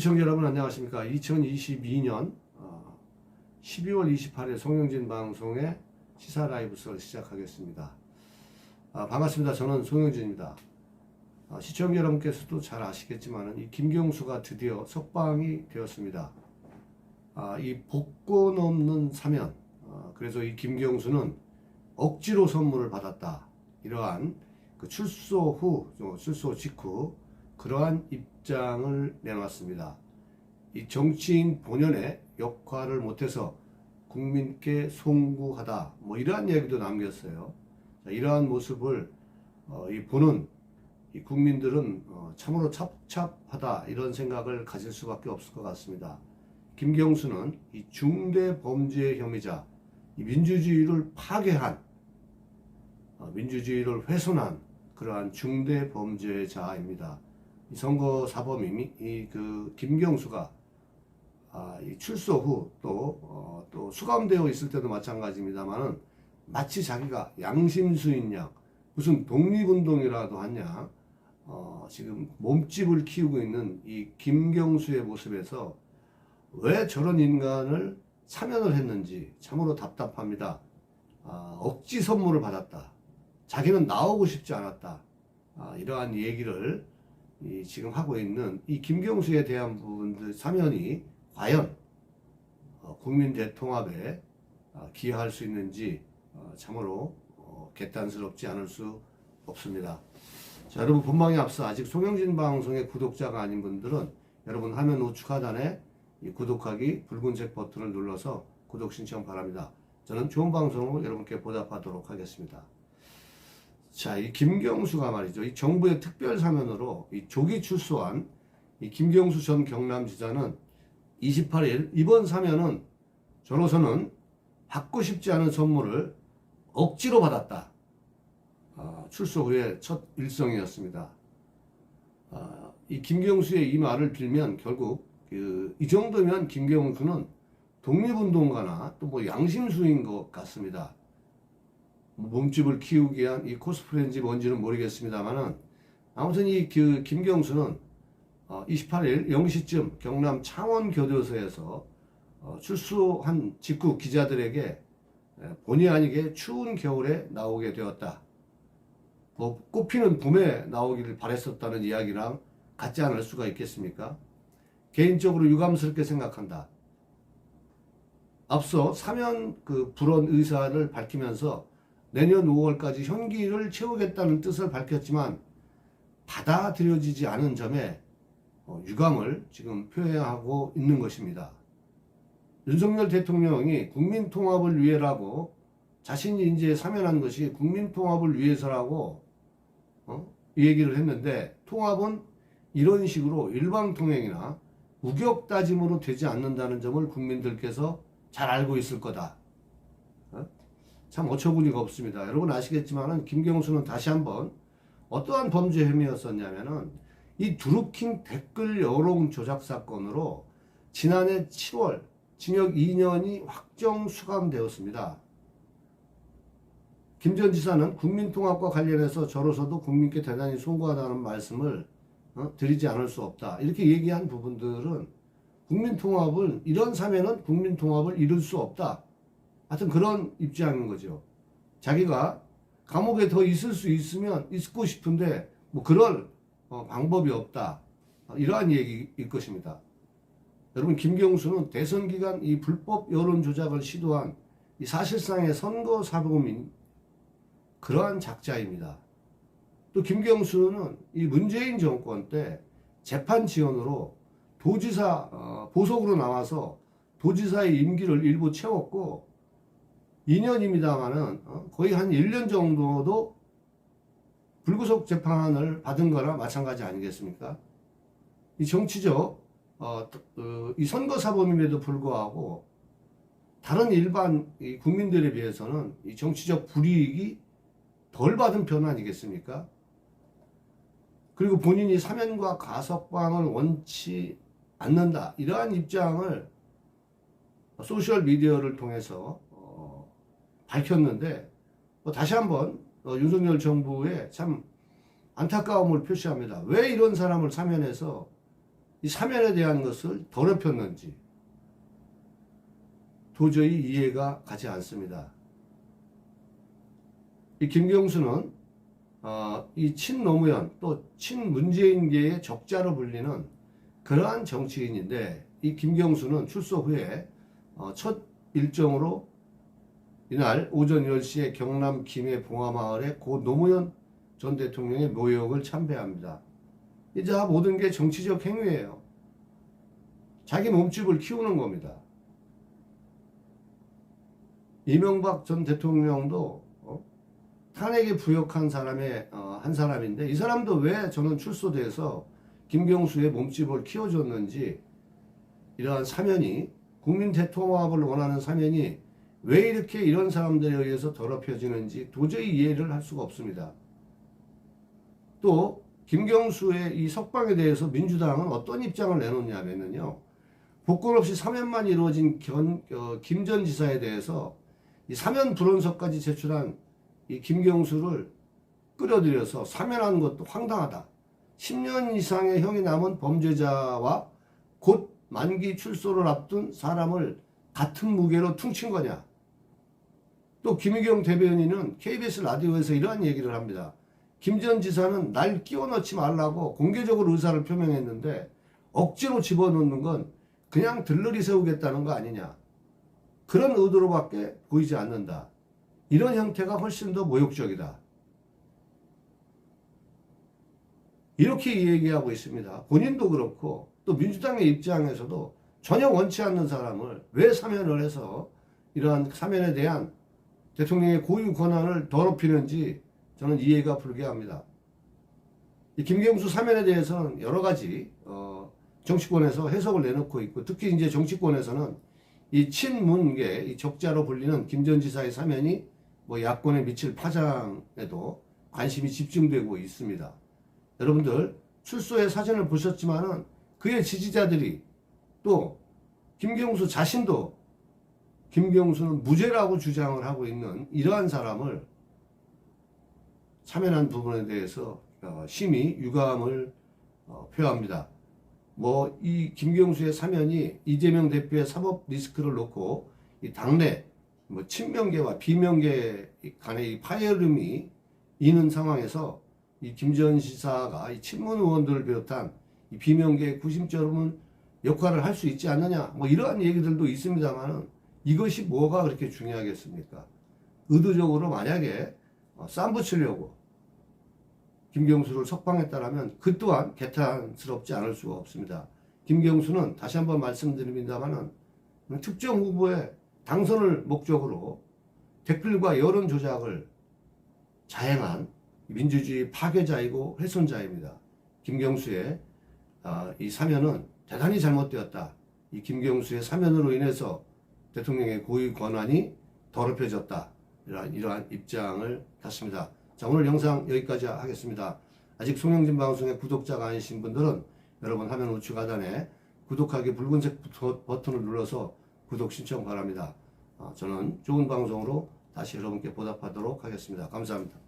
시청자 여러분 안녕하십니까. 2022년 12월 28일 송영진 방송의 시사 라이브스를 시작하겠습니다. 반갑습니다. 저는 송영진입니다. 시청자 여러분께서도 잘 아시겠지만 이 김경수가 드디어 석방이 되었습니다. 이 복권 없는 사면, 그래서 이 김경수는 억지로 선물을 받았다. 이러한 그 출소 직후 그러한 입장을 내놨습니다. 이 정치인 본연의 역할을 못해서 국민께 송구하다, 이러한 이야기도 남겼어요. 자, 이러한 모습을 보는 이 국민들은 참으로 찹찹하다 이런 생각을 가질 수밖에 없을 것 같습니다. 김경수는 이 중대 범죄 혐의자, 이 민주주의를 파괴한, 민주주의를 훼손한 그러한 중대 범죄자입니다. 이 선거 사범이 김경수가 이 출소 후 또 수감되어 있을 때도 마찬가지입니다만은 마치 자기가 양심수인 양, 무슨 독립운동이라도 하냐, 지금 몸집을 키우고 있는 이 김경수의 모습에서 왜 저런 인간을 사면을 했는지 참으로 답답합니다. 억지 선물을 받았다. 자기는 나오고 싶지 않았다. 이러한 얘기를 지금 하고 있는 이 김경수에 대한 부분들 사면이 과연 국민 대통합에 기여할 수 있는지 참으로 개탄스럽지 않을 수 없습니다. 자, 여러분 본방에 앞서 아직 송영진 방송의 구독자가 아닌 분들은 여러분 화면 우측 하단에 이 구독하기 붉은색 버튼을 눌러서 구독 신청 바랍니다. 저는 좋은 방송으로 여러분께 보답하도록 하겠습니다. 자, 이 김경수가 말이죠. 이 정부의 특별 사면으로 이 조기 출소한 이 김경수 전 경남지사는 28일 이번 사면은 저로서는 받고 싶지 않은 선물을 억지로 받았다. 출소 후에 첫 일성이었습니다. 이 김경수의 이 말을 빌면 결국 이 정도면 김경수는 독립운동가나 또 양심수인 것 같습니다. 몸집을 키우기 위한 이 코스프레인지 뭔지는 모르겠습니다만은 아무튼 이 김경수는 28일 0시쯤 경남 창원교도소에서 출소한 직후 기자들에게 본의 아니게 추운 겨울에 나오게 되었다. 꽃피는 봄에 나오기를 바랬었다는 이야기랑 같지 않을 수가 있겠습니까? 개인적으로 유감스럽게 생각한다. 앞서 사면 불원 의사를 밝히면서 내년 5월까지 형기를 채우겠다는 뜻을 밝혔지만 받아들여지지 않은 점에 유감을 지금 표현하고 있는 것입니다. 윤석열 대통령이 국민통합을 위해라고 자신이 이제 사면한 것이 국민통합을 위해서라고 이 얘기를 했는데 통합은 이런 식으로 일방통행이나 우격다짐으로 되지 않는다는 점을 국민들께서 잘 알고 있을 거다. 참 어처구니가 없습니다. 여러분 아시겠지만은 김경수는 다시 한번 어떠한 범죄 혐의였었냐면은 이 드루킹 댓글 여론 조작 사건으로 지난해 7월 징역 2년이 확정 수감되었습니다. 김 전 지사는 국민통합과 관련해서 저로서도 국민께 대단히 송구하다는 말씀을 드리지 않을 수 없다. 이렇게 얘기한 부분들은 국민통합을 이런 사면은 국민통합을 이룰 수 없다. 하여튼 그런 입장인 거죠. 자기가 감옥에 더 있을 수 있으면 있고 싶은데 그럴 방법이 없다. 이러한 얘기일 것입니다. 여러분 김경수는 대선 기간 이 불법 여론 조작을 시도한 이 사실상의 선거 사범인 그러한 작자입니다. 또 김경수는 이 문재인 정권 때 재판 지원으로 도지사 보석으로 나와서 도지사의 임기를 일부 채웠고 2년입니다만은 거의 한 1년 정도도 불구속 재판을 받은 거나 마찬가지 아니겠습니까? 이 정치적 이 선거 사범임에도 불구하고 다른 일반 국민들에 비해서는 이 정치적 불이익이 덜 받은 편 아니겠습니까? 그리고 본인이 사면과 가석방을 원치 않는다. 이러한 입장을 소셜 미디어를 통해서 밝혔는데 다시 한번 윤석열 정부에 참 안타까움을 표시합니다. 왜 이런 사람을 사면해서 이 사면에 대한 것을 더럽혔는지 도저히 이해가 가지 않습니다. 이 김경수는 이 친노무현 또 친문재인계의 적자로 불리는 그러한 정치인인데, 이 김경수는 출소 후에 첫 일정으로 이날 오전 10시에 경남 김해 봉화마을에 고 노무현 전 대통령의 묘역을 참배합니다. 이제 모든 게 정치적 행위예요. 자기 몸집을 키우는 겁니다. 이명박 전 대통령도 탄핵에 부역한 사람의 한 사람인데, 이 사람도 왜 저는 출소돼서 김경수의 몸집을 키워줬는지, 이러한 사면이, 국민 대통합을 원하는 사면이 왜 이렇게 이런 사람들에 의해서 더럽혀지는지 도저히 이해를 할 수가 없습니다. 또 김경수의 이 석방에 대해서 민주당은 어떤 입장을 내놓냐면요, 복권 없이 사면만 이루어진 김 전 지사에 대해서 이 사면 불원서까지 제출한 이 김경수를 끌어들여서 사면한 것도 황당하다. 10년 이상의 형이 남은 범죄자와 곧 만기 출소를 앞둔 사람을 같은 무게로 퉁친 거냐. 또 김의겸 대변인은 KBS 라디오에서 이러한 얘기를 합니다. 김 전 지사는 날 끼워 넣지 말라고 공개적으로 의사를 표명했는데 억지로 집어넣는 건 그냥 들러리 세우겠다는 거 아니냐. 그런 의도로밖에 보이지 않는다. 이런 형태가 훨씬 더 모욕적이다. 이렇게 얘기하고 있습니다. 본인도 그렇고 또 민주당의 입장에서도 전혀 원치 않는 사람을 왜 사면을 해서 이러한 사면에 대한 대통령의 고유 권한을 더럽히는지 저는 이해가 불가합니다. 이 김경수 사면에 대해서는 여러 가지 정치권에서 해석을 내놓고 있고, 특히 이제 정치권에서는 이 친문계, 이 적자로 불리는 김 전 지사의 사면이 야권에 미칠 파장에도 관심이 집중되고 있습니다. 여러분들 출소의 사진을 보셨지만은 그의 지지자들이 또 김경수 자신도 김경수는 무죄라고 주장을 하고 있는 이러한 사람을 사면한 부분에 대해서 심히 유감을 표합니다. 이 김경수의 사면이 이재명 대표의 사법 리스크를 놓고 이 당내 친명계와 비명계 간의 이 파열음이 있는 상황에서 이 김 전 지사가 이 친문 의원들을 비롯한 이 비명계의 구심점은 역할을 할 수 있지 않느냐, 이러한 얘기들도 있습니다만은 이것이 뭐가 그렇게 중요하겠습니까? 의도적으로 만약에 쌈 붙이려고 김경수를 석방했다라면 그 또한 개탄스럽지 않을 수가 없습니다. 김경수는 다시 한번 말씀드립니다만은 특정 후보의 당선을 목적으로 댓글과 여론 조작을 자행한 민주주의 파괴자이고 훼손자입니다. 김경수의 이 사면은 대단히 잘못되었다. 이 김경수의 사면으로 인해서 대통령의 고유 권한이 더럽혀졌다. 이러한 입장을 갖습니다. 자, 오늘 영상 여기까지 하겠습니다. 아직 송영진 방송의 구독자가 아니신 분들은 여러분 화면 우측 하단에 구독하기 붉은색 버튼을 눌러서 구독 신청 바랍니다. 저는 좋은 방송으로 다시 여러분께 보답하도록 하겠습니다. 감사합니다.